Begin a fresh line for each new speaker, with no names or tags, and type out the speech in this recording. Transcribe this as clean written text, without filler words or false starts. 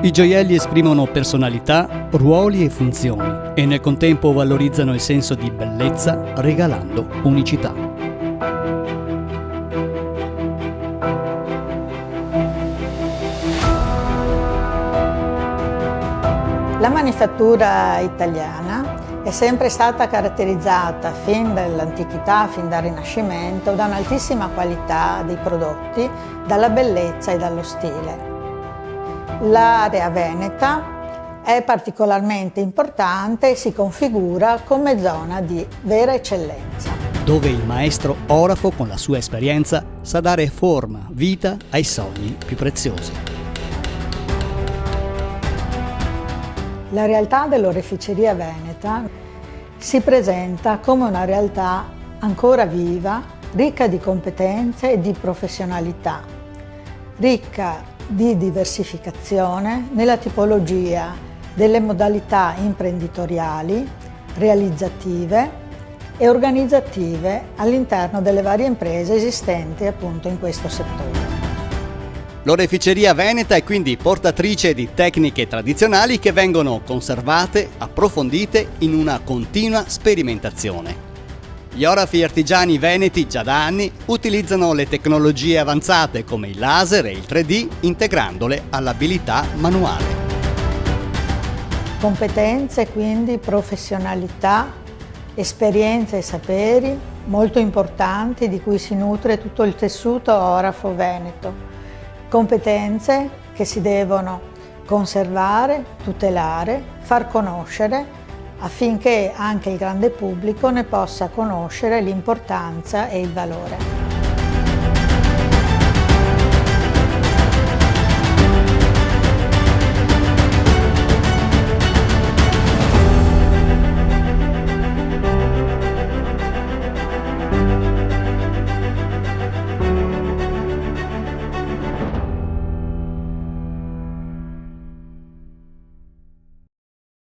I gioielli esprimono personalità, ruoli e funzioni e nel contempo valorizzano il senso di bellezza regalando unicità.
La manifattura italiana è sempre stata caratterizzata fin dall'antichità, fin dal Rinascimento, da un'altissima qualità dei prodotti, dalla bellezza e dallo stile. L'area veneta è particolarmente importante e si configura come zona di vera eccellenza,
dove il maestro orafo con la sua esperienza sa dare forma, vita ai sogni più preziosi.
La realtà dell'oreficeria veneta si presenta come una realtà ancora viva, ricca di competenze e di professionalità, ricca di diversificazione nella tipologia delle modalità imprenditoriali, realizzative e organizzative all'interno delle varie imprese esistenti appunto in questo settore.
L'oreficeria veneta è quindi portatrice di tecniche tradizionali che vengono conservate, approfondite in una continua sperimentazione. Gli orafi artigiani veneti già da anni utilizzano le tecnologie avanzate come il laser e il 3D integrandole all'abilità manuale.
Competenze, quindi professionalità, esperienze e saperi molto importanti di cui si nutre tutto il tessuto orafo veneto. Competenze che si devono conservare, tutelare, far conoscere affinché anche il grande pubblico ne possa conoscere l'importanza e il valore.